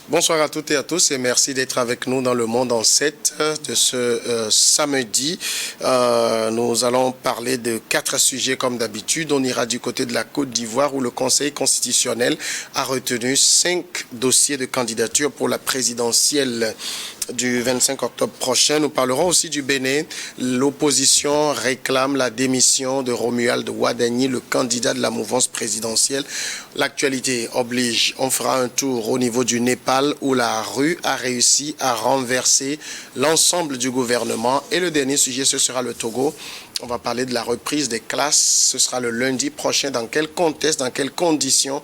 Bonsoir à toutes et à tous et merci d'être avec nous dans le Monde en 7 de ce samedi. Nous allons parler de 4 sujets comme d'habitude. On ira du côté de la Côte d'Ivoire où le Conseil constitutionnel a retenu 5 dossiers de candidature pour la présidentielle du 25 octobre prochain. Nous parlerons aussi du Bénin. L'opposition réclame la démission de Romuald Wadagni, le candidat de la mouvance présidentielle. L'actualité oblige. On fera un tour au niveau du Népal où la rue a réussi à renverser l'ensemble du gouvernement. Et le dernier sujet, ce sera le Togo. On va parler de la reprise des classes. Ce sera le lundi prochain. Dans quel contexte, dans quelles conditions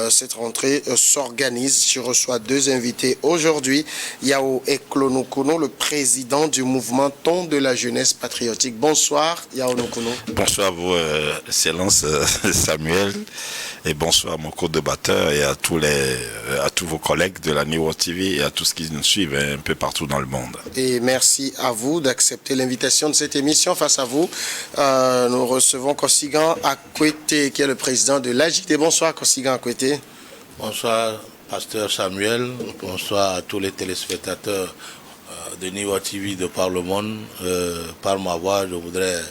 cette rentrée s'organise? Je reçois 2 invités aujourd'hui. Yao Eklonukuno, le président du mouvement Ton de la jeunesse patriotique. Bonsoir, Yao Nukuno. Bonsoir à vous, Excellence Samuel. Et bonsoir à mon co-débatteur et à tous vos collègues de la New World TV et à tous qui nous suivent un peu partout dans le monde. Et merci à vous d'accepter l'invitation de cette émission. Face à vous, nous recevons Kosigan Akwete, qui est le président de l'AJT. Bonsoir, Kosigan Akwete. Bonsoir, pasteur Samuel. Bonsoir à tous les téléspectateurs de New World TV de par le monde. Par ma voix, je voudrais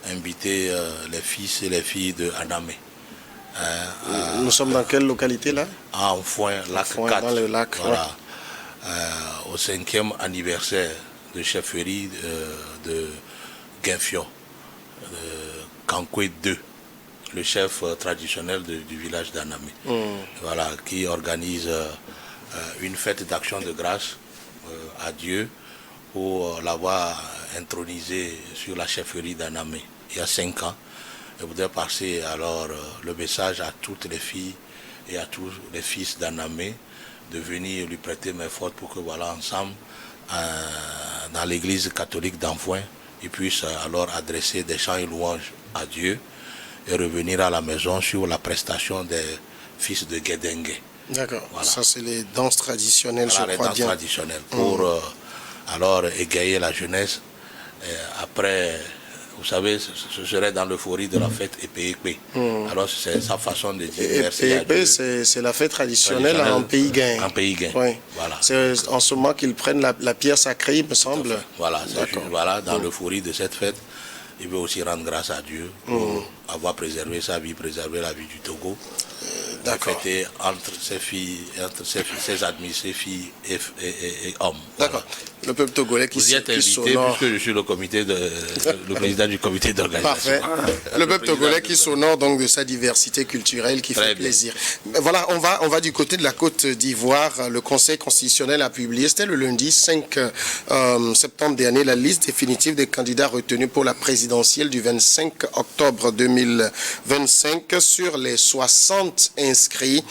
inviter les fils et les filles de Anamé. Nous sommes dans quelle localité là? À Enfoin, lac 4. Dans le lac. Voilà. Au 5e anniversaire de chefferie de Guinfion, Kankwe 2, le chef traditionnel du village d'Anamé. Voilà, qui organise une fête d'action de grâce à Dieu pour l'avoir intronisé sur la chefferie d'Anamé il y a 5 ans. Je voudrais passer alors le message à toutes les filles et à tous les fils d'Anamé de venir lui prêter main forte pour que voilà ensemble dans l'église catholique d'Enfoin ils puissent alors adresser des chants et louanges à Dieu et revenir à la maison sur la prestation des fils de Guédengue. D'accord, voilà. Ça c'est les danses traditionnelles, voilà, je crois bien. Les danses traditionnelles pour alors égayer la jeunesse après. Vous savez, ce serait dans l'euphorie de la fête Epéépé. Alors, c'est sa façon de dire merci à Dieu. C'est la fête traditionnelle en Pays Gain. En Pays Gain. Oui. Voilà. C'est en ce moment qu'ils prennent la pierre sacrée, il me semble. Voilà, voilà, dans l'euphorie de cette fête, il veut aussi rendre grâce à Dieu pour avoir préservé sa vie, préservé la vie du Togo. Fêter entre ses filles, entre ses admis, ses filles et hommes. D'accord. Voilà. Le peuple togolais qui vous y êtes invité puisque je suis le président du comité d'organisation. Parfait. Le peuple togolais qui s'honore donc de sa diversité culturelle qui fait plaisir. Voilà, on va du côté de la Côte d'Ivoire. Le Conseil constitutionnel a publié, c'était le lundi 5 septembre dernier, la liste définitive des candidats retenus pour la présidentielle du 25 octobre 2025. Sur les 60 inscrits,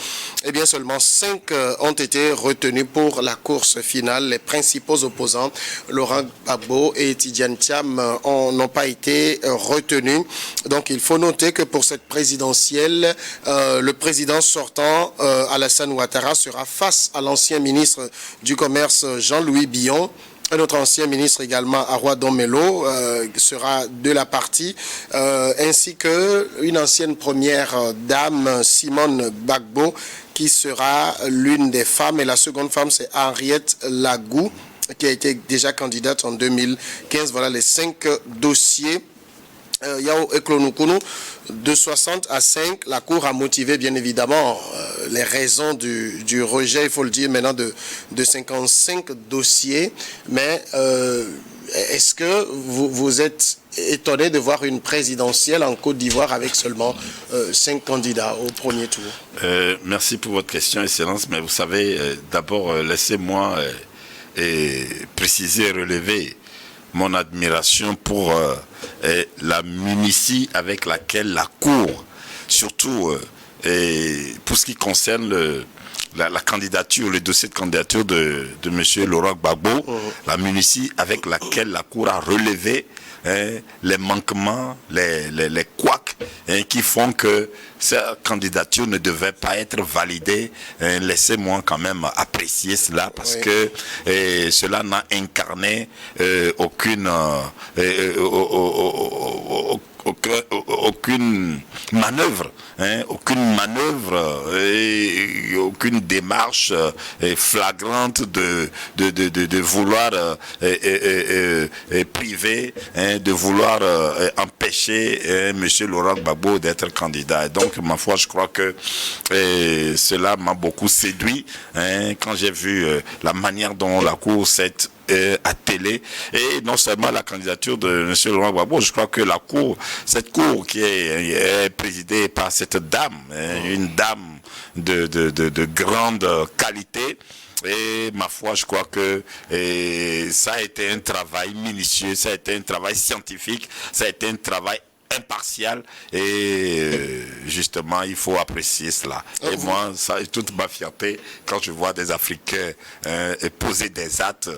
eh bien seulement 5 ont été retenus pour la course finale. Les principaux opposants, Laurent Gbagbo et Tidiane Thiam, n'ont pas été retenus. Donc il faut noter que pour cette présidentielle, le président sortant, Alassane Ouattara, sera face à l'ancien ministre du Commerce, Jean-Louis Billon. Un autre ancien ministre également, Arwa Domelo, sera de la partie, ainsi qu'une ancienne première dame, Simone Gbagbo, qui sera l'une des femmes. Et la seconde femme, c'est Henriette Lagou, qui a été déjà candidate en 2015. Voilà les 5 dossiers. Yao Eklonukuno, de 60 à 5, la Cour a motivé bien évidemment les raisons du rejet, il faut le dire maintenant, de 55 dossiers. Mais est-ce que vous êtes étonné de voir une présidentielle en Côte d'Ivoire avec seulement 5 candidats au premier tour? Merci pour votre question, Excellence. Mais vous savez, d'abord, laissez-moi préciser, relever mon admiration pour la munitie avec laquelle la Cour, surtout pour ce qui concerne la candidature, le dossier de candidature de M. Laurent Gbagbo, la munitie avec laquelle la Cour a relevé les manquements, les couacs qui font que cette candidature ne devait pas être validée. Laissez-moi quand même apprécier cela parce que cela n'a incarné aucune manœuvre, aucune manœuvre et aucune démarche flagrante de vouloir priver, de vouloir empêcher M. Laurent Gbagbo d'être candidat. Et donc, ma foi, je crois que cela m'a beaucoup séduit quand j'ai vu la manière dont la Cour s'est attelée, et non seulement la candidature de M. Laurent Gbagbo, je crois que la Cour, cette Cour qui est présidée par cette dame, une dame de grande qualité. Et ma foi, je crois que ça a été un travail minutieux, ça a été un travail scientifique, ça a été un travail impartial, et justement il faut apprécier cela. Et moi, ça est toute ma fierté quand je vois des Africains poser des actes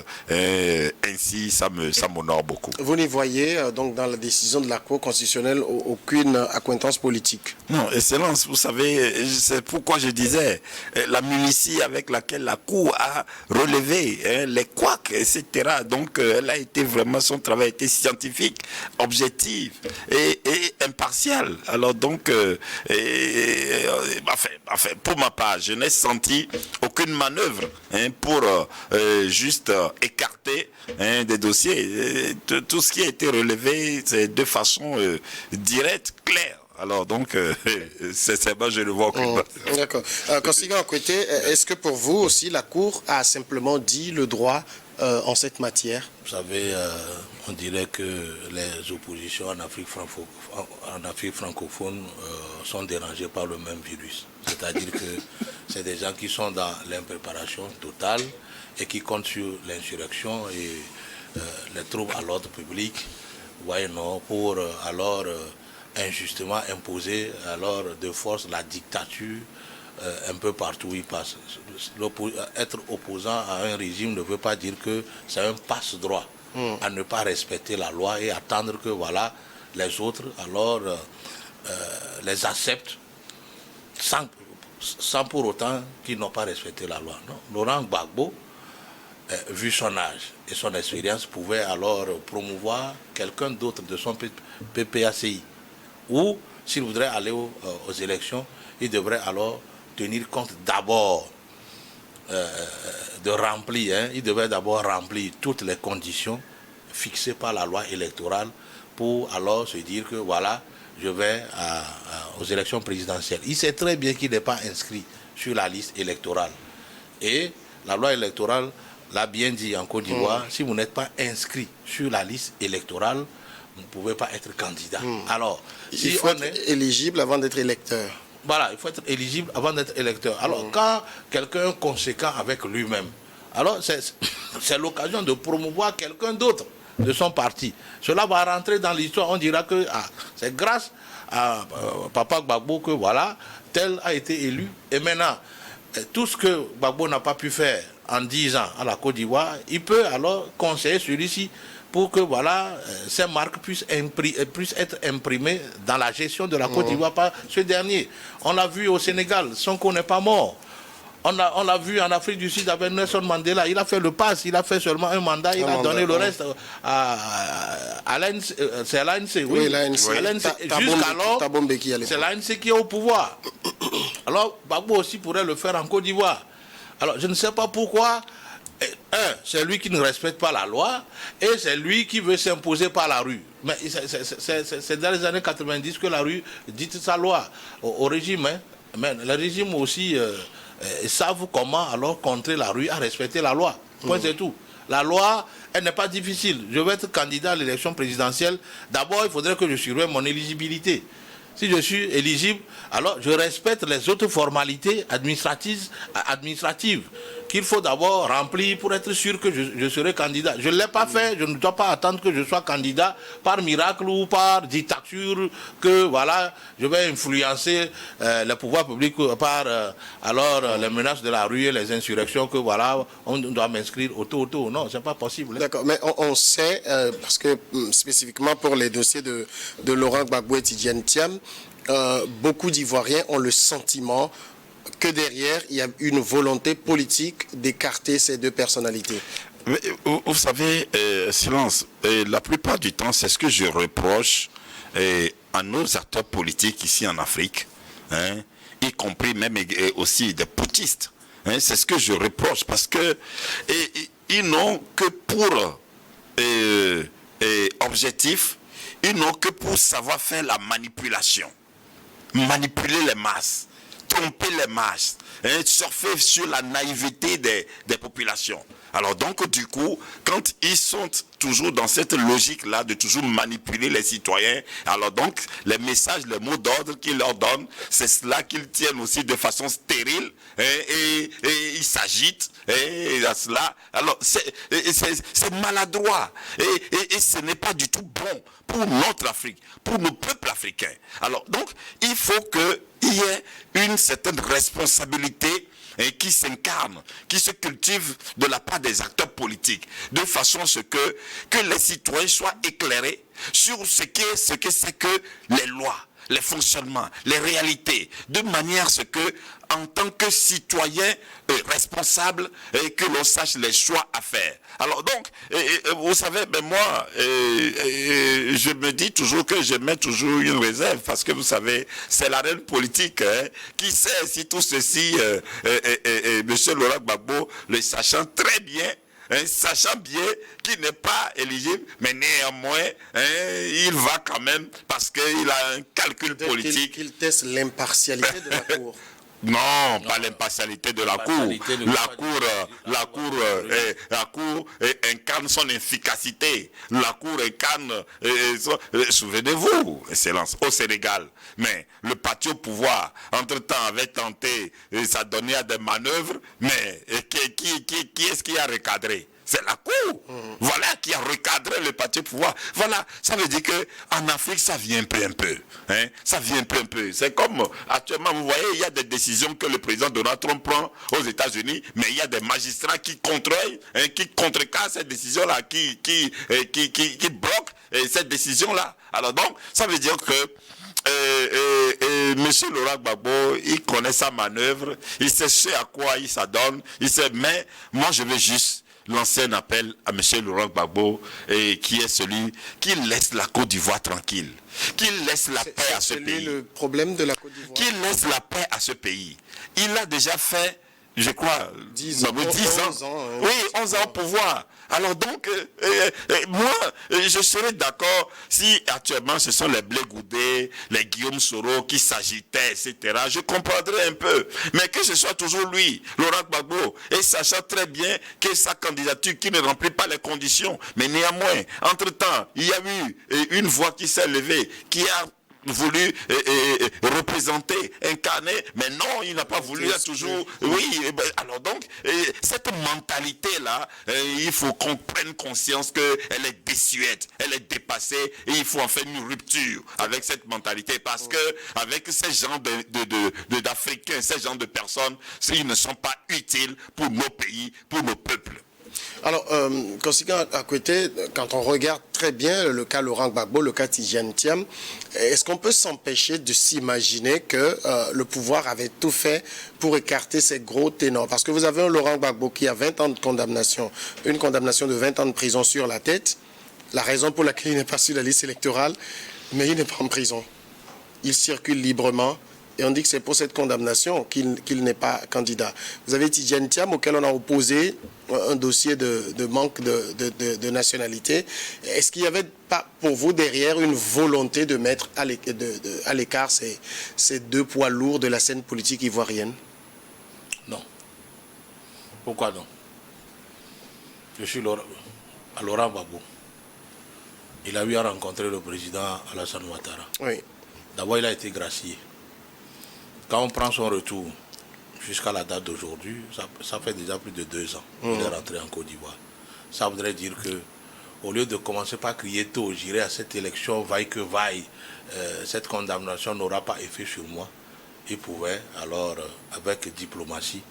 ainsi, ça m'honore beaucoup. Vous n'y voyez donc dans la décision de la Cour constitutionnelle aucune accointance politique? Non, Excellence, vous savez, c'est pourquoi je disais la minutie avec laquelle la Cour a relevé les couacs, etc. Donc elle a été vraiment, son travail a été scientifique, objectif et impartial. Alors donc, enfin, pour ma part, je n'ai senti aucune manœuvre pour juste écarter des dossiers. Tout ce qui a été relevé, c'est de façon directe, claire. Alors donc, c'est moi, je le vois aucunement. D'accord. Consiga Okwete, est-ce que pour vous aussi, la Cour a simplement dit le droit en cette matière? Vous savez, on dirait que les oppositions en Afrique francophone sont dérangées par le même virus. C'est-à-dire que c'est des gens qui sont dans l'impréparation totale et qui comptent sur l'insurrection et les troubles à l'ordre public, voyez, non, pour alors injustement imposer alors de force la dictature un peu partout où il passe. Être opposant à un régime ne veut pas dire que c'est un passe-droit à ne pas respecter la loi et attendre que voilà, les autres alors les acceptent sans pour autant qu'ils n'ont pas respecté la loi. Non. Laurent Gbagbo, vu son âge et son expérience, pouvait alors promouvoir quelqu'un d'autre de son PPACI. Ou s'il voudrait aller aux élections, il devrait alors tenir compte d'abord de remplir, il devait d'abord remplir toutes les conditions fixées par la loi électorale pour alors se dire que voilà, je vais aux élections présidentielles. Il sait très bien qu'il n'est pas inscrit sur la liste électorale. Et la loi électorale l'a bien dit en Côte d'Ivoire, si vous n'êtes pas inscrit sur la liste électorale, vous ne pouvez pas être candidat. Alors, il faut être éligible avant d'être électeur. Voilà, il faut être éligible avant d'être électeur. Alors, quand quelqu'un est conséquent avec lui-même, alors c'est l'occasion de promouvoir quelqu'un d'autre de son parti. Cela va rentrer dans l'histoire. On dira que c'est grâce à Papa Gbagbo que voilà, tel a été élu. Et maintenant, tout ce que Gbagbo n'a pas pu faire en 10 ans à la Côte d'Ivoire, il peut alors conseiller celui-ci pour que voilà, ces marques puissent être imprimées dans la gestion de la Côte d'Ivoire par ce dernier. On l'a vu au Sénégal, Sonko n'est pas mort. On l'a vu en Afrique du Sud avec Nelson Mandela, il a fait le pass, il a fait seulement un mandat, il a donné le reste à l'ANC. C'est l'ANC, oui. Jusqu'alors, c'est l'ANC qui est au pouvoir. Alors, Gbagbo aussi pourrait le faire en Côte d'Ivoire. Alors, je ne sais pas pourquoi. C'est lui qui ne respecte pas la loi et c'est lui qui veut s'imposer par la rue. Mais c'est dans les années 90 que la rue dit sa loi au régime. Mais le régime aussi savent comment alors contrer la rue à respecter la loi. Point, c'est tout. La loi, elle n'est pas difficile. Je vais être candidat à l'élection présidentielle. D'abord, il faudrait que je surveille mon éligibilité. Si je suis éligible, alors je respecte les autres formalités administratives qu'il faut d'abord remplir pour être sûr que je serai candidat. Je ne l'ai pas fait, je ne dois pas attendre que je sois candidat par miracle ou par dictature, que voilà, je vais influencer le pouvoir public par alors les menaces de la rue et les insurrections, que voilà, on doit m'inscrire auto. Non, c'est pas possible. D'accord, mais on sait, parce que spécifiquement pour les dossiers de Laurent Gbagbo et Tidjane Thiam, beaucoup d'Ivoiriens ont le sentiment que derrière, il y a une volonté politique d'écarter ces deux personnalités. Mais, vous savez, silence, la plupart du temps, c'est ce que je reproche à nos acteurs politiques ici en Afrique, hein, y compris même et aussi des putschistes. Hein, c'est ce que je reproche, parce que ils n'ont que pour objectif, ils n'ont que pour savoir faire la manipulation, manipuler les masses, tromper les masses, hein, surfer sur la naïveté des populations. Alors donc du coup, quand ils sont toujours dans cette logique-là de toujours manipuler les citoyens, alors donc les messages, les mots d'ordre qu'ils leur donnent, c'est cela qu'ils tiennent aussi de façon stérile, hein, et ils s'agitent, et à cela. Alors c'est maladroit, et ce n'est pas du tout bon pour notre Afrique, pour nos peuples africains. Alors donc il faut qu'il y ait une certaine responsabilité et qui s'incarne, qui se cultive de la part des acteurs politiques, de façon à ce que les citoyens soient éclairés sur ce que c'est que les lois, les fonctionnements, les réalités, de manière à ce que, en tant que citoyen responsable, que l'on sache les choix à faire. Alors donc, vous savez, ben moi, je me dis toujours que je mets toujours une réserve, parce que vous savez, c'est l'arène politique, hein, qui sait si tout ceci, M. Laurent Gbagbo, le sachant très bien, hein, sachant bien qu'il n'est pas éligible, mais néanmoins, hein, il va quand même, parce qu'il a un calcul politique. Qu'il teste l'impartialité de la Cour. Non, pas l'impartialité de la Cour. La Cour incarne son efficacité. La Cour incarne, souvenez-vous, Excellence, au Sénégal. Mais le parti au pouvoir, entre-temps, avait tenté, ça donnait à des manœuvres, mais qui est-ce qui a recadré? C'est la Cour. Voilà qui a recadré le parti au pouvoir. Voilà, ça veut dire qu'en Afrique, ça vient peu un peu. Hein? Ça vient peu un peu. C'est comme, actuellement, vous voyez, il y a des décisions que le président Donald Trump prend aux États-Unis, mais il y a des magistrats qui contrôlent, hein, qui contrecarrent cette décision-là, qui bloquent cette décision-là. Alors donc, ça veut dire que Monsieur Laurent Gbagbo, il connaît sa manœuvre, il sait ce à quoi il s'adonne, il sait, mais moi je veux juste lancer un appel à M. Laurent Gbagbo, qui est celui qui laisse la Côte d'Ivoire tranquille, qui laisse la paix à ce pays. C'est le problème de la Côte d'Ivoire. Qui laisse la paix à ce pays. Il a déjà fait, je crois, 10 ans. 11 ans. Oui, 11 ans au pouvoir. Alors donc, moi, je serais d'accord si actuellement ce sont les Blé Goudé, les Guillaume Soro qui s'agitaient, etc. Je comprendrais un peu. Mais que ce soit toujours lui, Laurent Gbagbo, et sachant très bien que sa candidature qui ne remplit pas les conditions. Mais néanmoins, entre-temps, il y a eu une voix qui s'est levée, qui a voulu représenter, incarner, mais non, il n'a pas voulu, il a toujours... Oui, alors donc, cette mentalité-là, il faut qu'on prenne conscience qu'elle est désuète, elle est dépassée, et il faut en faire une rupture avec cette mentalité, parce que avec ces gens d'Africains, ces gens de personnes, ils ne sont pas utiles pour nos pays, pour nos peuples. Alors, conséquent à côté, quand on regarde très bien le cas Laurent Gbagbo, le cas Tidjane Thiam, est-ce qu'on peut s'empêcher de s'imaginer que le pouvoir avait tout fait pour écarter ces gros ténors? Parce que vous avez un Laurent Gbagbo qui a 20 ans de condamnation, une condamnation de 20 ans de prison sur la tête, la raison pour laquelle il n'est pas sur la liste électorale, mais il n'est pas en prison. Il circule librement. Et on dit que c'est pour cette condamnation qu'il n'est pas candidat. Vous avez Tidjane Thiam, auquel on a opposé un dossier de manque de nationalité. Est-ce qu'il n'y avait pas pour vous derrière une volonté de mettre à l'écart ces deux poids lourds de la scène politique ivoirienne? Non. Pourquoi non? Je suis Laurent Gbagbo. Il a eu à rencontrer le président Alassane Ouattara. Oui. D'abord, il a été gracié. Quand on prend son retour jusqu'à la date d'aujourd'hui, ça fait déjà plus de 2 ans qu'il est rentré en Côte d'Ivoire. Ça voudrait dire que, au lieu de commencer par crier tôt, j'irai à cette élection, vaille que vaille, cette condamnation n'aura pas effet sur moi. Il pouvait alors, avec diplomatie,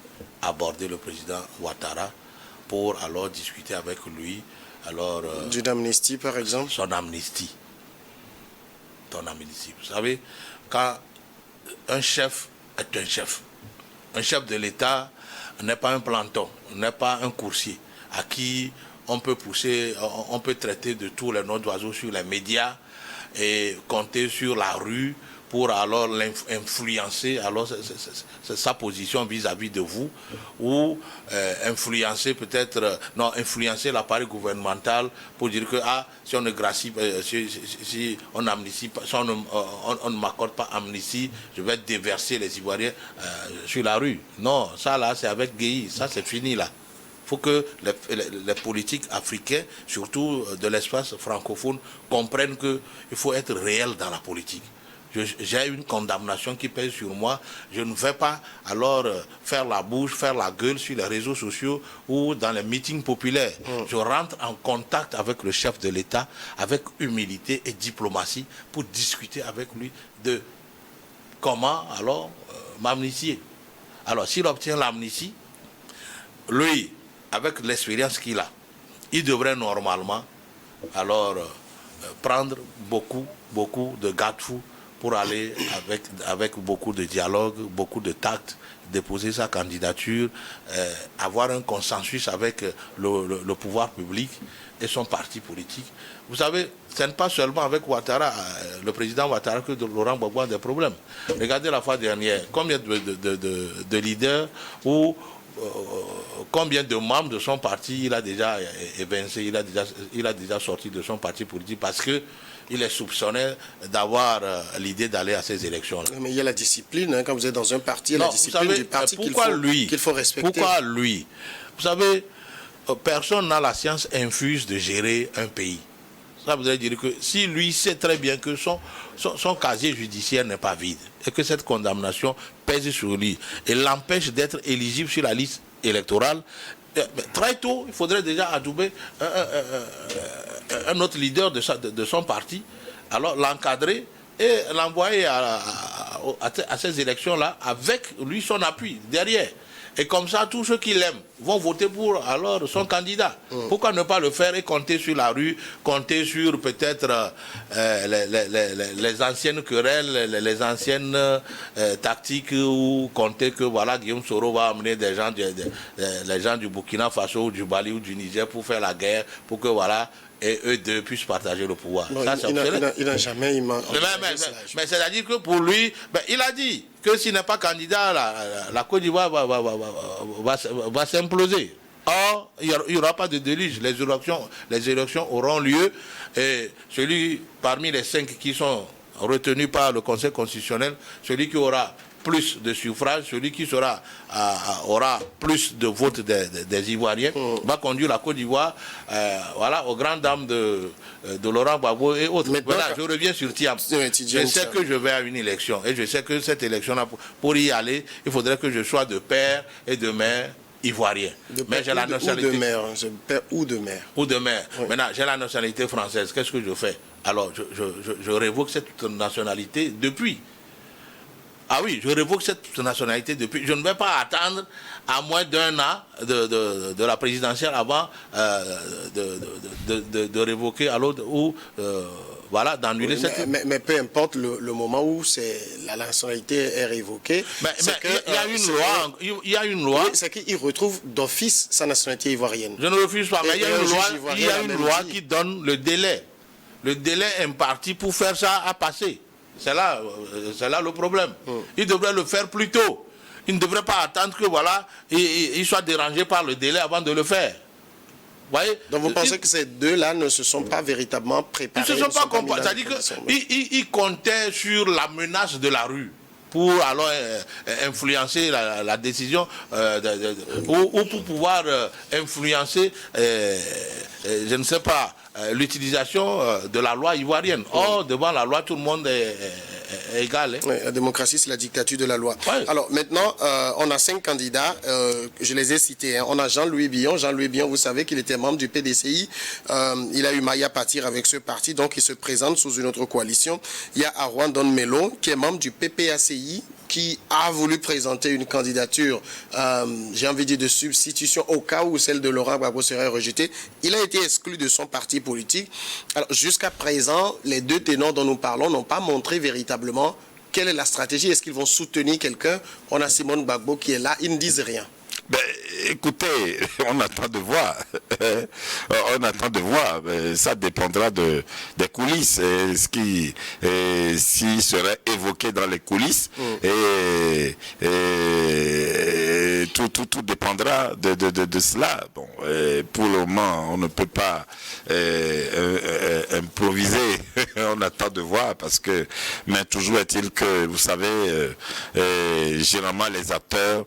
aborder le président Ouattara pour alors discuter avec lui. Alors, d'une amnistie, par exemple? Son amnistie. Ton amnistie. Vous savez, quand un chef est un chef. Un chef de l'État n'est pas un planton, n'est pas un coursier à qui on peut pousser, on peut traiter de tous les noms d'oiseaux sur les médias et compter sur la rue pour alors influencer alors sa position vis-à-vis de vous, ou influencer peut-être, non, influencer l'appareil gouvernemental pour dire que si on ne gracie, si on amnistie pas, si on ne m'accorde pas amnistie, je vais déverser les Ivoiriens sur la rue. Non, ça là c'est avec Gueye, ça c'est fini là. Il faut que les politiques africains, surtout de l'espace francophone, comprennent qu'il faut être réel dans la politique. J'ai une condamnation qui pèse sur moi. Je ne vais pas alors faire la bouche, faire la gueule sur les réseaux sociaux ou dans les meetings populaires. Je rentre en contact avec le chef de l'État, avec humilité et diplomatie, pour discuter avec lui de comment alors m'amnistier. Alors s'il obtient l'amnistie, lui, avec l'expérience qu'il a, il devrait normalement alors prendre beaucoup de garde-fous pour aller avec beaucoup de dialogue, beaucoup de tact, déposer sa candidature, avoir un consensus avec le pouvoir public et son parti politique. Vous savez, ce n'est pas seulement avec Ouattara, le président Ouattara, que Laurent Gbagbo a des problèmes. Regardez la fois dernière, combien de leaders ou combien de membres de son parti il a déjà évincé, il a déjà sorti de son parti politique parce que il est soupçonné d'avoir l'idée d'aller à ces élections-là. Mais il y a la discipline, hein, quand vous êtes dans un parti, il y a la discipline du parti qu'il faut respecter. Pourquoi lui? Vous savez, personne n'a la science infuse de gérer un pays. Ça voudrait dire que si lui sait très bien que son casier judiciaire n'est pas vide et que cette condamnation pèse sur lui et l'empêche d'être éligible sur la liste électorale, très tôt, il faudrait déjà adouber un autre leader de son parti, alors l'encadrer et l'envoyer à ces élections-là avec lui son appui derrière. Et comme ça, tous ceux qui l'aiment vont voter pour alors son candidat. Pourquoi ne pas le faire et compter sur la rue, compter sur peut-être les anciennes querelles, les anciennes tactiques, ou compter que voilà, Guillaume Soro va amener les gens du Burkina Faso, ou du Mali ou du Niger pour faire la guerre, pour que voilà, et eux deux puissent partager le pouvoir. Non, ça, il n'a jamais... Mais c'est-à-dire que pour lui, il a dit que s'il n'est pas candidat, la Côte d'Ivoire va s'imploser. Or, il n'y aura pas de déluge. Les élections auront lieu et celui parmi les 5 qui sont retenus par le Conseil constitutionnel, celui qui aura plus de suffrages, celui qui aura plus de votes des Ivoiriens, va conduire la Côte d'Ivoire voilà, aux grandes dames de Laurent Gbagbo et autres. Voilà, je reviens sur Thiam. Je sais que je vais à une élection et je sais que cette élection-là, pour y aller, il faudrait que je sois de père et de mère ivoirien. Mais j'ai la nationalité. Ou de mère, de père ou de mère. Ou de mère. Oui. Maintenant, j'ai la nationalité française. Qu'est-ce que je fais? Alors, je révoque cette nationalité depuis. Ah oui, je révoque cette nationalité depuis. Je ne vais pas attendre à moins d'1 an de la présidentielle avant de révoquer à l'autre ou voilà, d'annuler cette... Mais peu importe le moment où la nationalité est révoquée. Il y a une loi. Oui, c'est qu'il retrouve d'office sa nationalité ivoirienne. Je ne refuse pas, mais il y a une loi qui donne le délai. Le délai imparti pour faire ça à passer. C'est là le problème. Il devrait le faire plus tôt. Il ne devrait pas attendre que voilà, il soit dérangé par le délai avant de le faire. Voyez? Donc vous pensez que ces deux-là ne se sont pas véritablement préparés? Ils ne se sont pas comparés. C'est-à-dire qu'ils comptaient sur la menace de la rue pour alors influencer la décision ou pour pouvoir influencer, je ne sais pas, l'utilisation de la loi ivoirienne. Or, devant la loi, tout le monde est égal. Hein. Oui, la démocratie, c'est la dictature de la loi. Ouais. Alors maintenant, on a 5 candidats, je les ai cités. Hein. On a Jean-Louis Billon. Jean-Louis Billon, vous savez qu'il était membre du PDCI. Il a eu Maya Patir avec ce parti, donc il se présente sous une autre coalition. Il y a Arwan Don Melo, qui est membre du PPACI, qui a voulu présenter une candidature, j'ai envie de dire, de substitution au cas où celle de Laurent Gbagbo serait rejetée. Il a été exclu de son parti politique. Alors, jusqu'à présent, les deux ténors dont nous parlons n'ont pas montré véritablement quelle est la stratégie. Est-ce qu'ils vont soutenir quelqu'un? On a Simone Gbagbo qui est là, ils ne disent rien. écoutez, on attend de voir. On attend de voir. Ça dépendra des coulisses. Ce qui s'il serait évoqué dans les coulisses. Et tout dépendra de cela. Bon, pour le moment, on ne peut pas improviser. On attend de voir mais toujours est-il que, vous savez, généralement les acteurs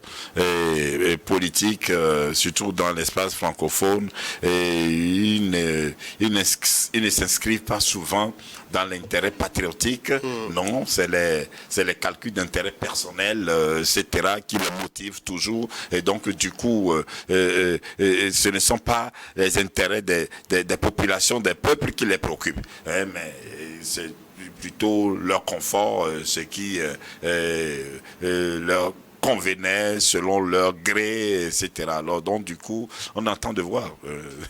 politiques, surtout dans l'espace francophone, ils ne s'inscrivent pas souvent dans l'intérêt patriotique. Non, c'est les calculs d'intérêt personnel, etc., qui les motivent toujours. Et donc, du coup, ce ne sont pas les intérêts des populations, des peuples qui les préoccupent. Mais c'est plutôt leur confort, ce qui leur convenait selon leur gré, etc. Alors, donc, du coup, on attend de voir.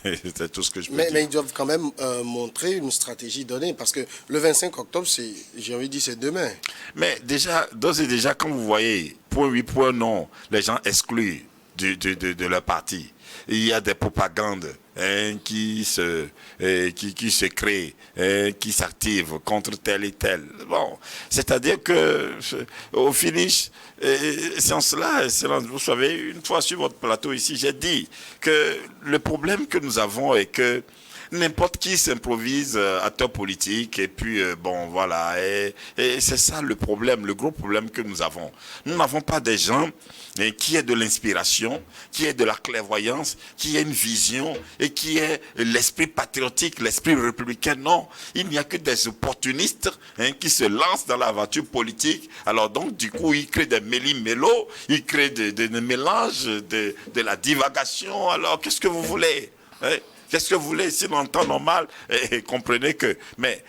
C'est tout ce que je peux dire. Mais ils doivent quand même montrer une stratégie donnée, parce que le 25 octobre, j'ai envie de dire, c'est demain. Mais déjà, d'ores et déjà, quand vous voyez, point oui, point non, les gens excluent de leur parti. Il y a des propagandes qui se créent, qui s'activent contre tel et tel. Bon, c'est-à-dire que au finish, c'est en cela, vous savez, une fois sur votre plateau ici, j'ai dit que le problème que nous avons est que n'importe qui s'improvise acteur politique et puis bon voilà, et c'est ça le problème, le gros problème que nous avons. Nous n'avons pas des gens qui aient de l'inspiration, qui aient de la clairvoyance, qui aient une vision et qui aient l'esprit patriotique, l'esprit républicain. Non, il n'y a que des opportunistes qui se lancent dans l'aventure politique. Alors donc du coup ils créent des méli-mélos, ils créent des mélanges, de la divagation. Alors qu'est-ce que vous voulez, Qu'est-ce que vous voulez, sinon en temps normal, comprenez que... Mais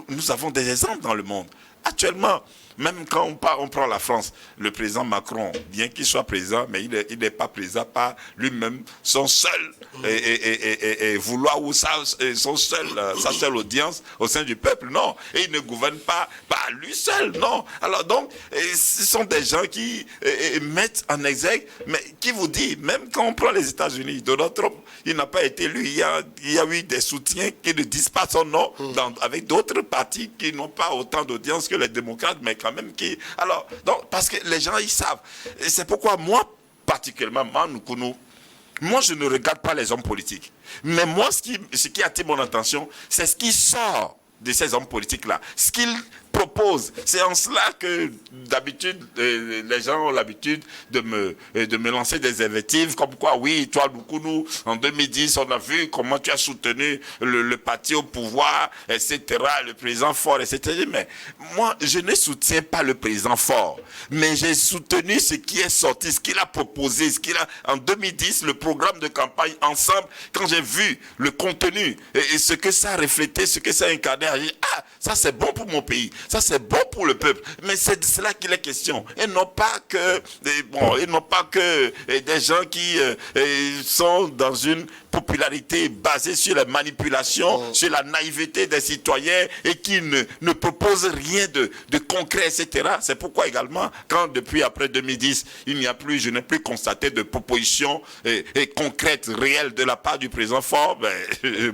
nous avons des exemples dans le monde. Actuellement, même quand on prend la France, le président Macron, bien qu'il soit président, mais il n'est pas président par lui-même, son seul, et vouloir ou sa seule audience au sein du peuple, non. Et il ne gouverne pas par lui seul, non. Alors donc, ce sont des gens qui mettent en exergue, mais qui vous dit, même quand on prend les États-Unis, Donald Trump, il n'a pas été élu, il y a eu des soutiens qui ne disent pas son nom, avec d'autres partis qui n'ont pas autant d'audience que les démocrates, mais quand même qui... Alors, donc, parce que les gens, ils savent. Et c'est pourquoi moi, particulièrement, moi, je ne regarde pas les hommes politiques. Mais moi, ce qui attire mon attention, c'est ce qui sort de ces hommes politiques-là. Ce qu'ils proposent. C'est en cela que, d'habitude, les gens ont l'habitude de me lancer des invectives, comme quoi, oui, toi, Lukunou, en 2010, on a vu comment tu as soutenu le parti au pouvoir, etc., le président fort, etc. Mais moi, je ne soutiens pas le président fort, mais j'ai soutenu ce qui est sorti, ce qu'il a proposé, en 2010, le programme de campagne ensemble, quand j'ai vu le contenu et ce que ça reflétait, ce que ça incarnait, j'ai dit, ah, ça c'est bon pour mon pays. Ça, c'est bon pour le peuple. Mais c'est de cela qu'il est question. Et non pas que des gens qui sont dans une popularité basée sur la manipulation, sur la naïveté des citoyens et qui ne proposent rien de concret, etc. C'est pourquoi également, quand depuis après 2010, je n'ai plus constaté de propositions concrètes, réelles de la part du président Faure,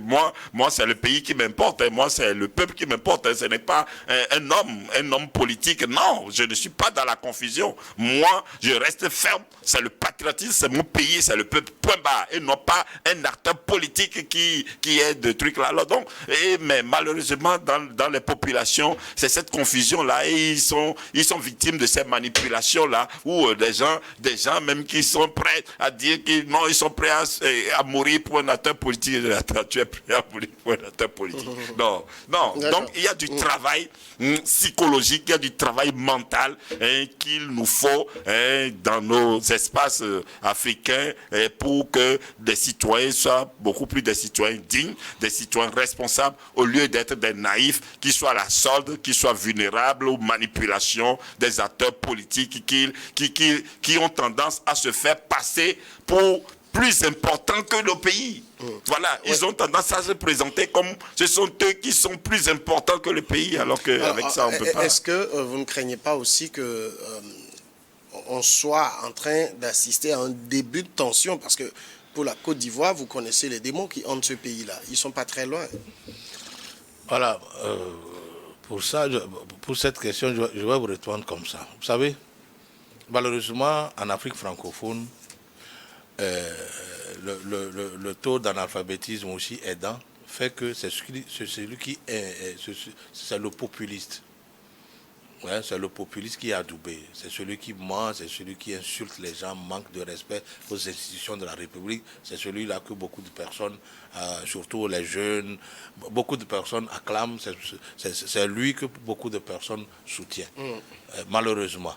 moi c'est le pays qui m'importe, moi c'est le peuple qui m'importe, ce n'est pas un homme politique. Non, je ne suis pas dans la confusion. Moi, je reste ferme. C'est le patriotisme, c'est mon pays, c'est le peuple, point barre. Et non pas un acteur politique qui est de trucs là. Alors donc, mais malheureusement, dans les populations, c'est cette confusion-là. Et ils sont victimes de ces manipulations-là, où des gens même qui sont prêts à dire qu'ils sont prêts à mourir pour un acteur politique. Tu es prêt à mourir pour un acteur politique. Non. Donc, il y a du travail psychologique, il y a du travail mental qu'il nous faut dans nos espaces africains pour que des citoyens soient beaucoup plus des citoyens dignes, des citoyens responsables, au lieu d'être des naïfs qui soient à la solde, qui soient vulnérables aux manipulations des acteurs politiques qui ont tendance à se faire passer pour plus important que nos pays. Voilà, ils ont tendance à se présenter comme ce sont eux qui sont plus importants que le pays, alors qu'avec ça, on ne peut pas. Est-ce que vous ne craignez pas aussi que on soit en train d'assister à un début de tension, parce que pour la Côte d'Ivoire, vous connaissez les démons qui hantent ce pays-là. Ils ne sont pas très loin. Voilà. Pour cette question, je vais vous répondre comme ça. Vous savez, malheureusement, en Afrique francophone, le taux d'analphabétisme aussi aidant fait que c'est celui qui c'est le populiste. Ouais, c'est le populiste qui est adoubé. C'est celui qui ment, c'est celui qui insulte les gens, manque de respect aux institutions de la République. C'est celui-là que beaucoup de personnes, surtout les jeunes, beaucoup de personnes acclament. C'est lui que beaucoup de personnes soutiennent, malheureusement.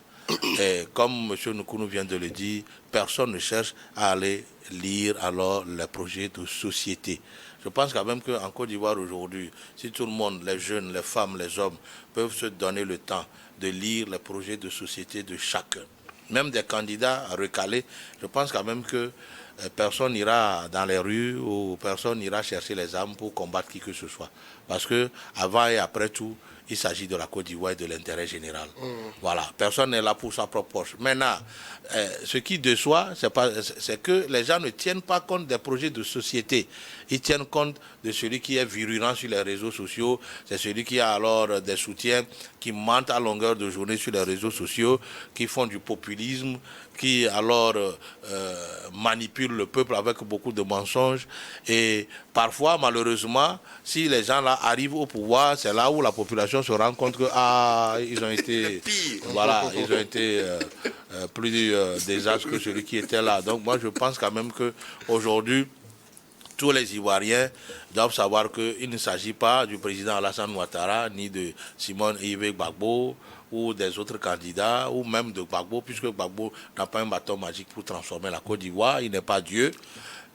Et comme M. Nkounou vient de le dire, personne ne cherche à aller lire alors les projets de société. Je pense quand même qu'en Côte d'Ivoire aujourd'hui, si tout le monde, les jeunes, les femmes, les hommes, peuvent se donner le temps de lire les projets de société de chacun, même des candidats recalés, je pense quand même que personne n'ira dans les rues ou personne n'ira chercher les armes pour combattre qui que ce soit. Parce que avant et après tout, il s'agit de la Côte d'Ivoire et de l'intérêt général. Voilà, personne n'est là pour sa propre poche. Maintenant, ce qui déçoit, c'est que les gens ne tiennent pas compte des projets de société. Ils tiennent compte de celui qui est virulent sur les réseaux sociaux, c'est celui qui a alors des soutiens, qui mentent à longueur de journée sur les réseaux sociaux, qui font du populisme, qui alors manipulent le peuple avec beaucoup de mensonges. Et parfois, malheureusement, si les gens là arrivent au pouvoir, c'est là où la population se rend compte que ils ont été, voilà, ils ont été plus désastres que celui qui était là. Donc moi, je pense quand même que aujourd'hui, tous les Ivoiriens doivent savoir qu'il ne s'agit pas du président Alassane Ouattara, ni de Simone Ibe Gbagbo, ou des autres candidats, ou même de Gbagbo, puisque Gbagbo n'a pas un bâton magique pour transformer la Côte d'Ivoire, il n'est pas Dieu.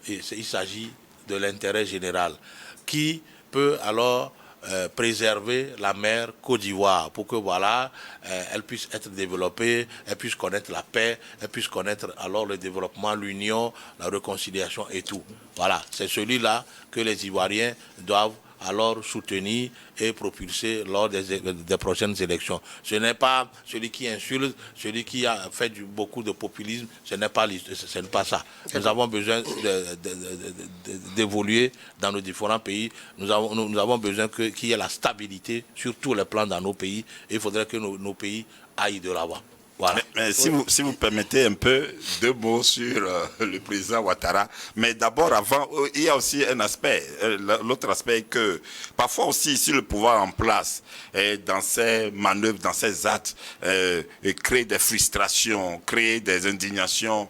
Il s'agit de l'intérêt général, qui peut alors préserver la mer Côte d'Ivoire pour que voilà, elle puisse être développée, elle puisse connaître la paix, elle puisse connaître alors le développement, l'union, la réconciliation et tout. Voilà, c'est celui-là que les Ivoiriens doivent alors soutenir et propulser lors des prochaines élections. Ce n'est pas celui qui insulte, celui qui a fait beaucoup de populisme, ce n'est pas ça. Nous avons besoin d'évoluer dans nos différents pays. Nous avons besoin qu'il y ait la stabilité sur tous les plans dans nos pays. Et il faudrait que nos pays aillent de l'avant. Voilà. Mais si vous permettez un peu, 2 mots sur le président Ouattara. Mais d'abord, avant, il y a aussi un aspect. L'autre aspect est que parfois aussi, si le pouvoir en place, dans ses manœuvres, dans ses actes, crée des frustrations, crée des indignations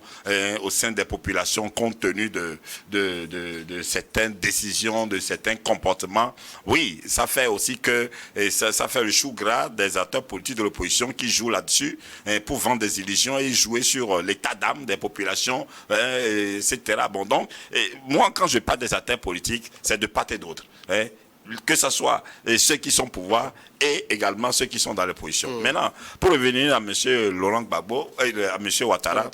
au sein des populations compte tenu de certaines décisions, de certains comportements. Oui, ça fait aussi que ça fait le chou gras des acteurs politiques de l'opposition qui jouent là-dessus, pour vendre des illusions et jouer sur l'état d'âme des populations, etc. Bon, donc, moi, quand je parle des acteurs politiques, c'est de part et d'autre. Que ce soit ceux qui sont au pouvoir et également ceux qui sont dans l'opposition. Maintenant, pour revenir à M. Laurent Gbagbo, à M. Ouattara,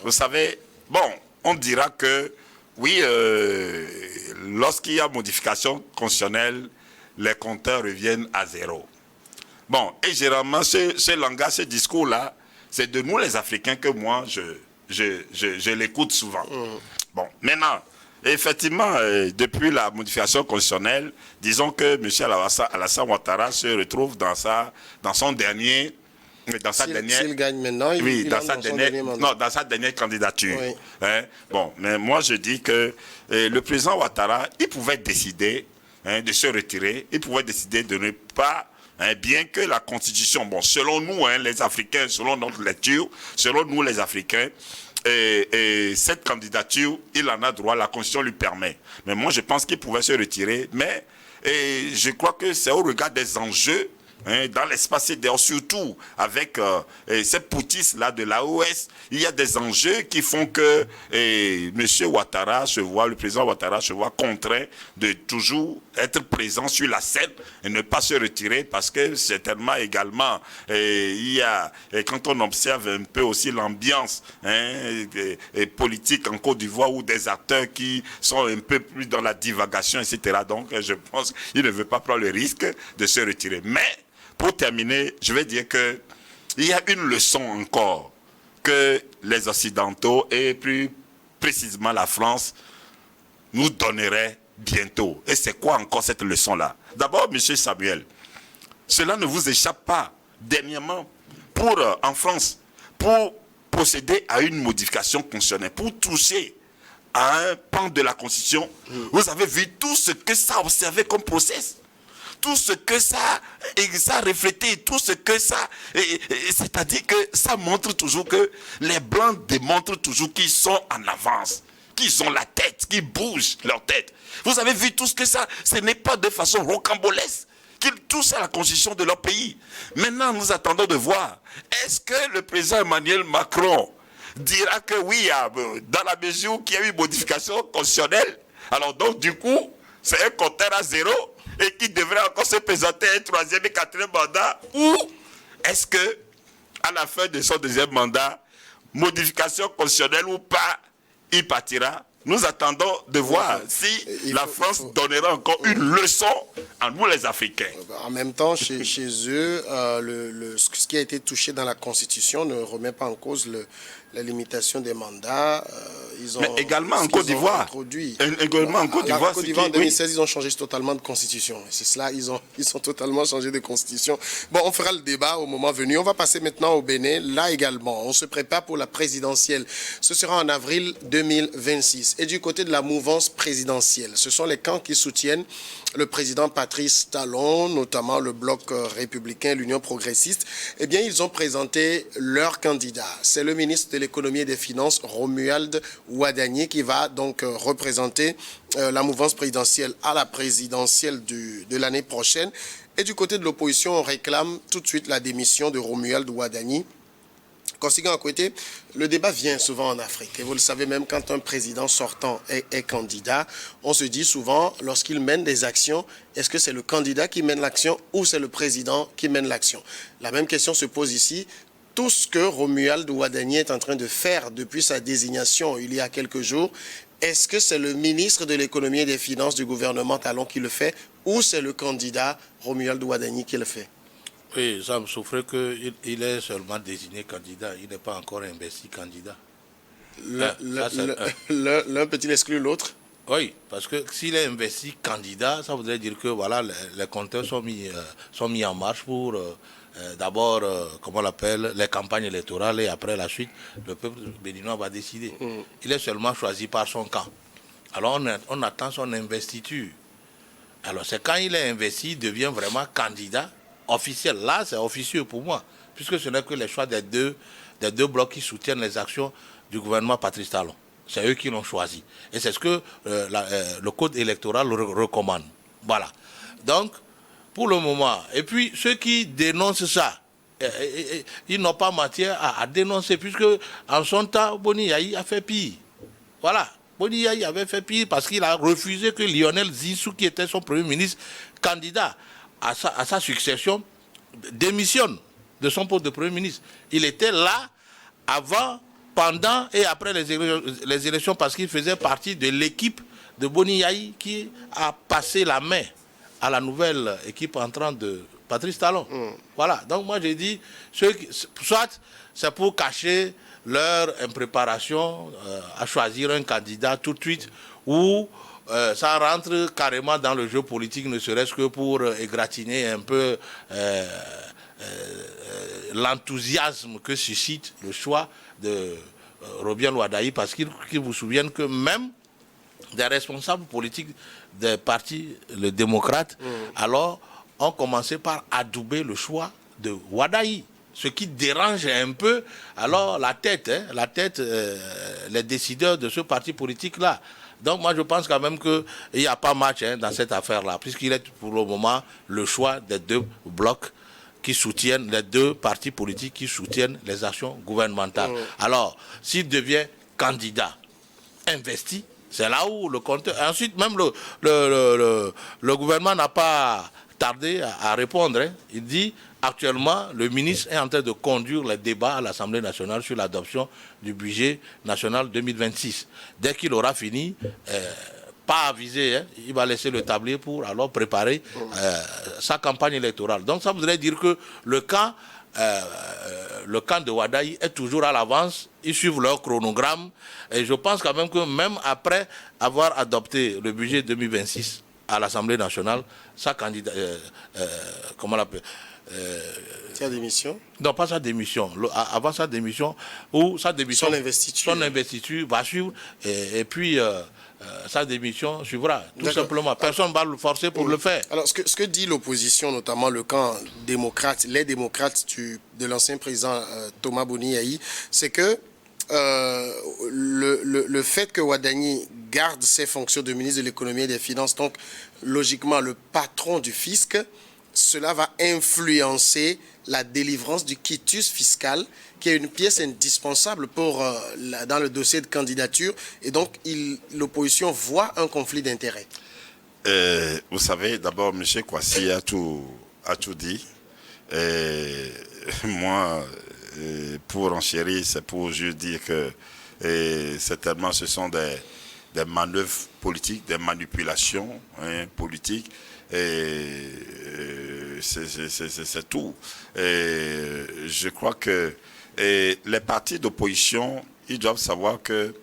vous savez, bon, on dira que, oui, lorsqu'il y a modification constitutionnelle, les compteurs reviennent à zéro. Bon, et généralement, ce langage, ce discours-là, c'est de nous les Africains que moi, je l'écoute souvent. Bon, maintenant, effectivement, depuis la modification constitutionnelle, disons que M. Alassane Ouattara se retrouve dans sa dernière... S'il gagne maintenant, oui, dans sa dernière candidature. Oui. Bon, mais moi je dis que le président Ouattara, il pouvait décider de se retirer, il pouvait décider de ne pas... bien que la Constitution, bon, selon nous, les Africains, selon notre lecture, selon nous les Africains, cette candidature, il en a droit, la Constitution lui permet. Mais moi, je pense qu'il pouvait se retirer, mais je crois que c'est au regard des enjeux dans l'espace CEDEAO, surtout avec ces poutistes-là de l'AOS, il y a des enjeux qui font que M. Ouattara le président Ouattara se voit contraint de toujours être présent sur la scène et ne pas se retirer parce que certainement également, il y a, quand on observe un peu aussi l'ambiance politique en Côte d'Ivoire ou des acteurs qui sont un peu plus dans la divagation, etc. Donc, je pense qu'il ne veut pas prendre le risque de se retirer. Mais, pour terminer, je vais dire qu'il y a une leçon encore que les Occidentaux, et plus précisément la France, nous donneraient bientôt. Et c'est quoi encore cette leçon-là? D'abord, M. Samuel, cela ne vous échappe pas. Dernièrement, en France, pour procéder à une modification constitutionnelle, pour toucher à un pan de la Constitution, vous avez vu tout ce que ça a observé comme process, tout ce que ça a reflété, tout ce que ça... C'est-à-dire que ça montre toujours que les Blancs démontrent toujours qu'ils sont en avance, qu'ils ont la tête, qu'ils bougent leur tête. Vous avez vu tout ce que ça... Ce n'est pas de façon rocambolesque qu'ils touchent à la Constitution de leur pays. Maintenant, nous attendons de voir. Est-ce que le président Emmanuel Macron dira que oui, dans la mesure où il y a eu modification constitutionnelle, alors donc du coup, c'est un compteur à zéro et qui devrait encore se présenter un troisième et quatrième mandat, ou est-ce que à la fin de son deuxième mandat, modification constitutionnelle ou pas, il partira? Nous attendons de voir si la France donnera encore une leçon à nous les Africains. En même temps, chez eux, ce qui a été touché dans la Constitution ne remet pas en cause la limitation des mandats. Mais également en Côte d'Ivoire. Également en Côte d'Ivoire. En Côte d'Ivoire, en 2016, ils ont changé totalement de constitution. C'est cela, ils ont totalement changé de constitution. Bon, on fera le débat au moment venu. On va passer maintenant au Bénin. Là également, on se prépare pour la présidentielle. Ce sera en avril 2026. Et du côté de la mouvance présidentielle, ce sont les camps qui soutiennent le président Patrice Talon, notamment le bloc républicain, l'Union progressiste. Eh bien, ils ont présenté leur candidat. C'est le ministre de l'économie et des finances, Romuald Ouadani, qui va donc représenter la mouvance présidentielle à la présidentielle de l'année prochaine. Et du côté de l'opposition, on réclame tout de suite la démission de Romuald Ouadani. Conséquent à côté, le débat vient souvent en Afrique. Et vous le savez, même quand un président sortant est candidat, on se dit souvent, lorsqu'il mène des actions, est-ce que c'est le candidat qui mène l'action ou c'est le président qui mène l'action? La même question se pose ici. Tout ce que Romuald Ouadani est en train de faire depuis sa désignation il y a quelques jours, est-ce que c'est le ministre de l'économie et des finances du gouvernement Talon qui le fait ou c'est le candidat Romuald Ouadani qui le fait? Oui, ça me souffrait qu'il est seulement désigné candidat. Il n'est pas encore investi candidat. L'un peut-il exclure l'autre? Oui, parce que s'il est investi candidat, ça voudrait dire que voilà, les compteurs sont mis en marche pour d'abord, comment on l'appelle, les campagnes électorales et après la suite, le peuple béninois va décider. Il est seulement choisi par son camp. Alors on attend son investiture. Alors c'est quand il est investi, il devient vraiment candidat officiel. Là, c'est officieux pour moi, puisque ce n'est que les choix des deux blocs qui soutiennent les actions du gouvernement Patrice Talon. C'est eux qui l'ont choisi. Et c'est ce que le code électoral recommande. Voilà. Donc, pour le moment, et puis ceux qui dénoncent ça, ils n'ont pas matière à dénoncer, puisque en son temps, Boni Yayi a fait pire. Voilà. Boni Yayi avait fait pire parce qu'il a refusé que Lionel Zinsou, qui était son premier ministre, candidat à sa succession, démissionne de son poste de premier ministre. Il était là avant, pendant et après les élections parce qu'il faisait partie de l'équipe de Boni Yayi qui a passé la main à la nouvelle équipe entrante de Patrice Talon. Voilà. Donc moi j'ai dit, soit c'est pour cacher leur impréparation à choisir un candidat tout de suite, ou ça rentre carrément dans le jeu politique, ne serait-ce que pour égratigner un peu l'enthousiasme que suscite le choix de Romuald Ouadani, parce qu'il vous souvienne que même des responsables politiques des partis, les démocrates, alors ont commencé par adouber le choix de Ouadani. Ce qui dérange un peu alors la tête, les décideurs de ce parti politique-là. Donc moi je pense quand même qu'il n'y a pas match dans cette affaire-là, puisqu'il est pour le moment le choix des deux blocs qui soutiennent, les deux partis politiques qui soutiennent les actions gouvernementales. Alors, s'il devient candidat investi, c'est là où le compteur... Ensuite, même le gouvernement n'a pas tardé à répondre. Il dit, actuellement, le ministre est en train de conduire les débats à l'Assemblée nationale sur l'adoption du budget national 2026. Dès qu'il aura fini, pas avisé, il va laisser le tablier pour alors préparer sa campagne électorale. Donc ça voudrait dire que le camp le camp de Wadaï est toujours à l'avance, ils suivent leur chronogramme, et je pense quand même que même après avoir adopté le budget 2026 à l'Assemblée nationale, sa candidat, comment on l'appelle, sa démission? Non, pas sa démission. Avant sa démission, ou sa démission, son investiture va suivre, et puis sa démission suivra, tout simplement. Personne ne va le forcer pour le faire. Alors, ce que dit l'opposition, notamment le camp démocrate, les démocrates de l'ancien président Thomas Boni-Yayi, c'est que le fait que Wadani garde ses fonctions de ministre de l'économie et des finances, donc logiquement le patron du fisc, cela va influencer la délivrance du quitus fiscal, qui est une pièce indispensable dans le dossier de candidature. Et donc, l'opposition voit un conflit d'intérêts. Vous savez, d'abord, M. Kwasi a tout dit. Moi, pour enchérir, c'est pour juste dire que certainement ce sont des manœuvres politiques, des manipulations politiques. C'est tout. Je crois que les partis d'opposition, ils doivent savoir que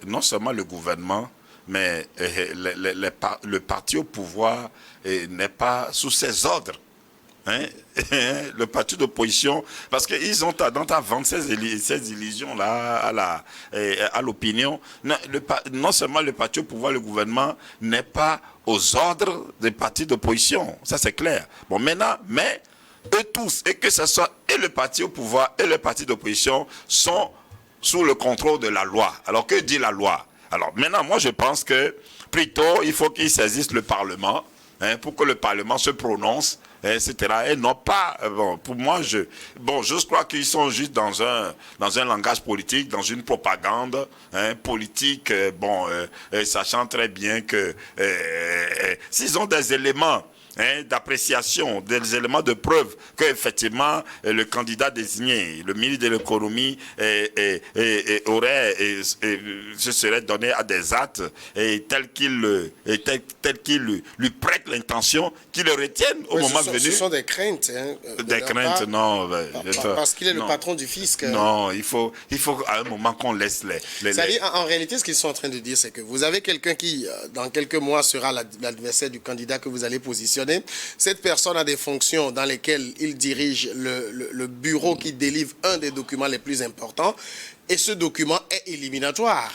non seulement le gouvernement, mais le parti au pouvoir n'est pas sous ses ordres. Le parti d'opposition, parce qu'ils ont tendance à vendre ces illusions-là à l'opinion. Non seulement le parti au pouvoir, le gouvernement n'est pas aux ordres des partis d'opposition, ça c'est clair. Bon, maintenant, mais eux tous, et que ce soit et le parti au pouvoir et le parti d'opposition, sont sous le contrôle de la loi. Alors que dit la loi? Alors maintenant, moi je pense que plutôt il faut qu'ils saisissent le Parlement, pour que le Parlement se prononce, etc. Et non pas, pour moi, je crois qu'ils sont juste dans un langage politique, dans une propagande politique, sachant très bien que s'ils ont des éléments d'appréciation, des éléments de preuve qu'effectivement le candidat désigné, le ministre de l'économie se serait donné à des actes tels qu'il lui prête l'intention, qu'il le retienne au moment venu. Ce sont des craintes. Des craintes, non. Parce qu'il est le patron du fisc. Non, il faut à un moment qu'on laisse les... C'est-à-dire, en réalité, ce qu'ils sont en train de dire, c'est que vous avez quelqu'un qui, dans quelques mois, sera l'adversaire du candidat que vous allez positionner. Cette personne a des fonctions dans lesquelles il dirige le bureau qui délivre un des documents les plus importants, et ce document est éliminatoire.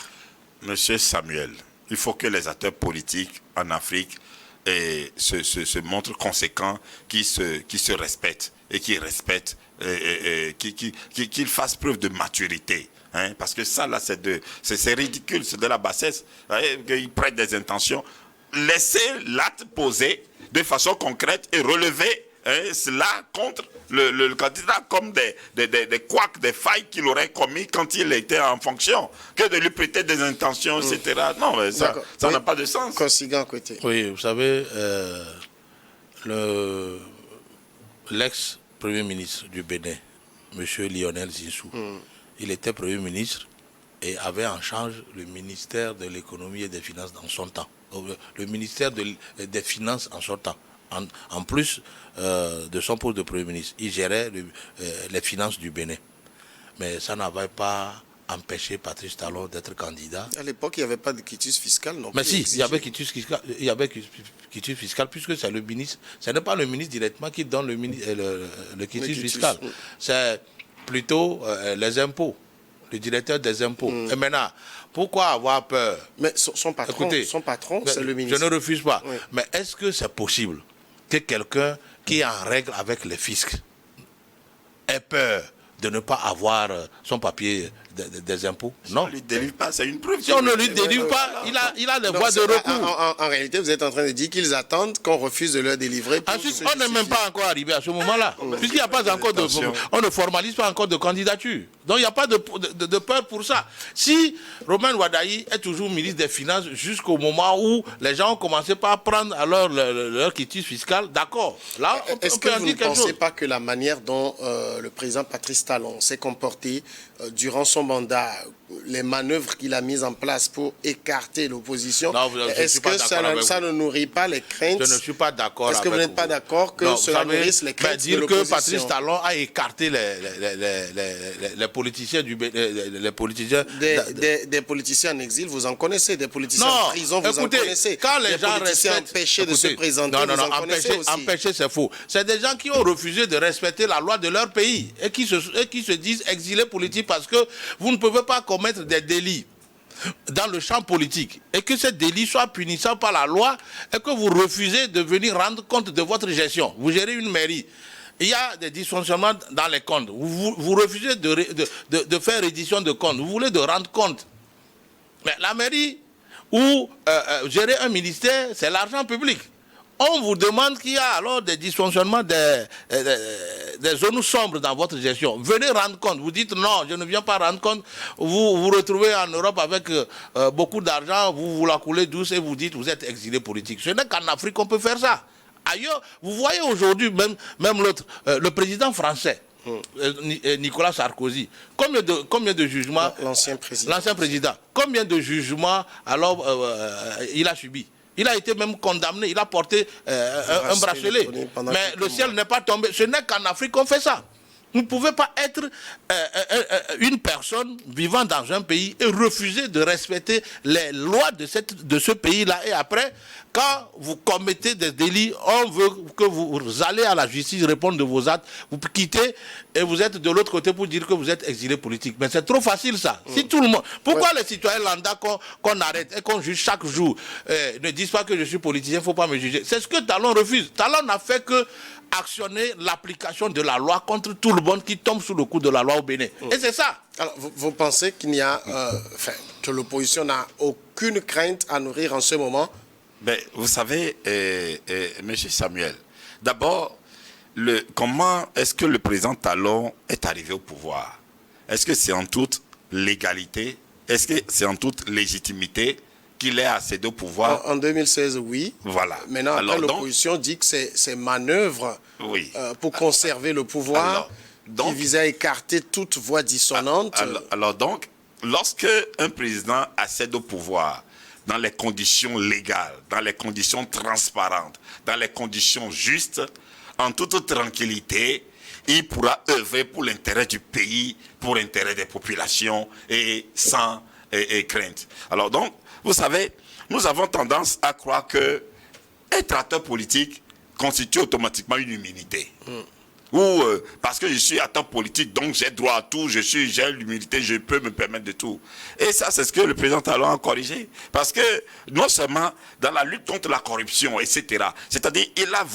Monsieur Samuel, il faut que les acteurs politiques en Afrique se montrent conséquents, qui se respectent et qui respectent, qu'ils fassent preuve de maturité. Parce que ça, là, c'est ridicule, c'est de la bassesse. Ils prêtent des intentions. Laissez l'acte posé de façon concrète et relever cela contre le candidat comme des couacs, des failles qu'il aurait commis quand il était en fonction, que de lui prêter des intentions, etc. Non, mais ça n'a pas de sens. Oui, vous savez, l'ex-premier ministre du Bénin, M. Lionel Zinsou, il était premier ministre et avait en charge le ministère de l'économie et des finances dans son temps. Le ministère des Finances en son temps. En plus de son poste de Premier ministre, il gérait les finances du Bénin. Mais ça n'avait pas empêché Patrice Talon d'être candidat. À l'époque, il n'y avait pas de quitus fiscal non plus. Mais si, il y avait quitus fiscal, puisque c'est le ministre. Ce n'est pas le ministre directement qui donne le quitus fiscal. C'est plutôt les impôts. Le directeur des impôts. Et maintenant, pourquoi avoir peur? Mais son patron, c'est le ministre. Je ne refuse pas. Oui. Mais est-ce que c'est possible que quelqu'un qui est en règle avec les fiscs ait peur de ne pas avoir son papier des impôts? Non. On ne lui délivre pas, c'est une preuve. Si on ne lui délivre pas, il a les voies de recours. En réalité, vous êtes en train de dire qu'ils attendent qu'on refuse de leur délivrer. Ensuite, on n'est même pas encore arrivé à ce moment-là. Puisqu'il n'y a pas encore on ne formalise pas encore de candidature. Donc il n'y a pas de peur pour ça. Si Romain Wadaï est toujours ministre des Finances jusqu'au moment où les gens ont commencé par prendre alors leur quitus fiscal, d'accord. Là, est-ce que vous ne pensez pas que la manière dont le président Patrice Talon s'est comporté durant son mandat, les manœuvres qu'il a mises en place pour écarter l'opposition, est-ce que ça ne nourrit pas les craintes? Je ne suis pas d'accord. Est-ce que vous n'êtes pas d'accord que cela nourrisse les craintes de l'opposition? Dire que Patrice Talon a écarté les politiciens les politiciens... Des politiciens en exil, vous en connaissez. Des politiciens en prison, vous en connaissez. Quand les gens respectent... empêchés de se présenter, empêcher, c'est faux. C'est des gens qui ont refusé de respecter la loi de leur pays et qui se disent exilés politiques parce que vous ne pouvez pas commettre des délits dans le champ politique et que ces délits soient punissables par la loi et que vous refusez de venir rendre compte de votre gestion. Vous gérez une mairie. Il y a des dysfonctionnements dans les comptes. Vous refusez de faire reddition de comptes. Vous voulez de rendre compte. Mais la mairie ou gérer un ministère, c'est l'argent public. On vous demande qu'il y a alors des dysfonctionnements, des zones sombres dans votre gestion. Venez rendre compte. Vous dites non, je ne viens pas rendre compte. Vous vous retrouvez en Europe avec beaucoup d'argent, vous la coulez douce et vous dites vous êtes exilé politique. Ce n'est qu'en Afrique qu'on peut faire ça. Ailleurs, vous voyez aujourd'hui, même l'autre, le président français, Nicolas Sarkozy, combien de jugements... L'ancien président. Combien de jugements alors il a subi? Il a été même condamné, il a porté un bracelet. Mais le ciel n'est pas tombé. Ce n'est qu'en Afrique qu'on fait ça. Vous ne pouvez pas être une personne vivant dans un pays et refuser de respecter les lois de ce pays-là. Et après, quand vous commettez des délits, on veut que vous allez à la justice répondre de vos actes, vous quittez et vous êtes de l'autre côté pour dire que vous êtes exilé politique. Mais c'est trop facile ça. Si tout le monde... Pourquoi les citoyens lambda qu'on arrête et qu'on juge chaque jour ne disent pas que je suis politicien, il ne faut pas me juger? C'est ce que Talon refuse. Talon n'a fait que actionner l'application de la loi contre tout le monde qui tombe sous le coup de la loi au Bénin. Et c'est ça. Alors, vous pensez qu'il n'y a... que l'opposition n'a aucune crainte à nourrir en ce moment? Ben, vous savez, M. Samuel, d'abord, comment est-ce que le président Talon est arrivé au pouvoir? Est-ce que c'est en toute légalité? Est-ce que c'est en toute légitimité qu'il est accédé au pouvoir? En 2016, oui. Voilà. Maintenant, après, l'opposition dit que ces manœuvres pour conserver le pouvoir qui visaient à écarter toute voix dissonante. Alors donc, lorsque un président accède au pouvoir dans les conditions légales, dans les conditions transparentes, dans les conditions justes, en toute tranquillité, il pourra œuvrer pour l'intérêt du pays, pour l'intérêt des populations et sans crainte. Alors donc, vous savez, nous avons tendance à croire que être acteur politique constitue automatiquement une immunité. Ou parce que je suis acteur politique, donc j'ai droit à tout, j'ai l'humilité, je peux me permettre de tout. Et ça, c'est ce que le président Talon a corrigé. Parce que non seulement dans la lutte contre la corruption, etc., c'est-à-dire il a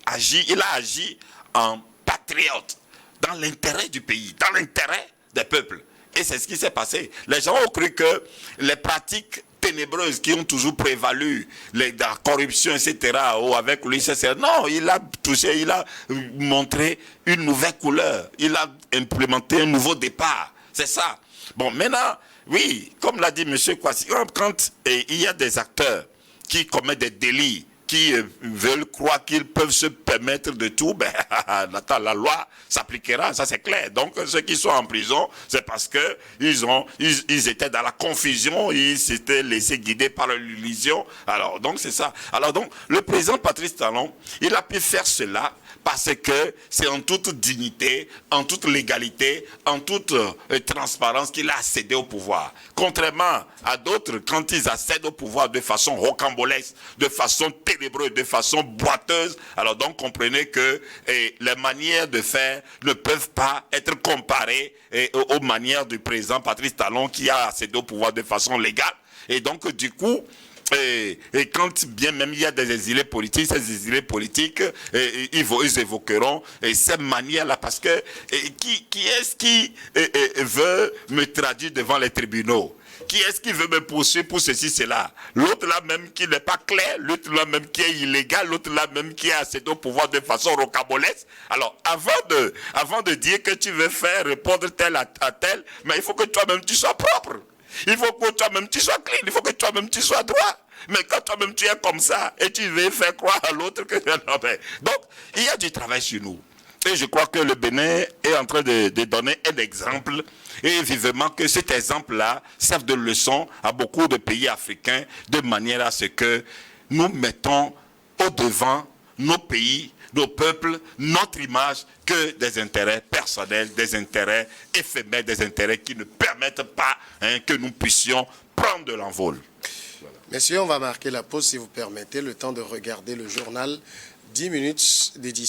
agi en patriote, dans l'intérêt du pays, dans l'intérêt des peuples. Et c'est ce qui s'est passé. Les gens ont cru que les pratiques ténébreuses qui ont toujours prévalu, la corruption, etc., ou avec lui, non, il a touché, il a montré une nouvelle couleur, il a implémenté un nouveau départ. C'est ça. Bon, maintenant, oui, comme l'a dit M. Kwasi, quand il y a des acteurs qui commettent des délits, qui veulent croire qu'ils peuvent se permettre de tout, ben, la loi s'appliquera, ça c'est clair. Donc ceux qui sont en prison, c'est parce que ils étaient dans la confusion, ils s'étaient laissés guider par l'illusion. Alors donc c'est ça. Alors donc le président Patrice Talon, il a pu faire cela parce que c'est en toute dignité, en toute légalité, en toute transparence qu'il a accédé au pouvoir. Contrairement à d'autres, quand ils accèdent au pouvoir de façon rocambolesque, de façon ténébreuse, de façon boiteuse, alors donc comprenez que les manières de faire ne peuvent pas être comparées aux manières du président Patrice Talon qui a accédé au pouvoir de façon légale. Et donc du coup, et quand bien même il y a des exilés politiques, ces exilés politiques, ils évoqueront ces manières-là, parce que qui est-ce qui veut me traduire devant les tribunaux? Qui est-ce qui veut me poursuivre pour ceci, cela? L'autre là même qui n'est pas clair, l'autre là même qui est illégal, l'autre là même qui a accédé au pouvoir de façon rocambolesque. Alors, avant de dire que tu veux faire répondre tel à tel, mais il faut que toi-même tu sois propre. Il faut que toi-même tu sois clean, il faut que toi-même tu sois droit. Mais quand toi-même tu es comme ça et tu veux faire croire à l'autre que... Donc, il y a du travail sur nous. Et je crois que le Bénin est en train de donner un exemple, et vivement que cet exemple-là serve de leçon à beaucoup de pays africains, de manière à ce que nous mettons au devant nos pays, nos peuples, notre image, que des intérêts personnels, des intérêts éphémères, des intérêts qui ne permettent pas que nous puissions prendre de l'envol. Voilà. Messieurs, on va marquer la pause si vous permettez, le temps de regarder le journal. 10 minutes d'édition.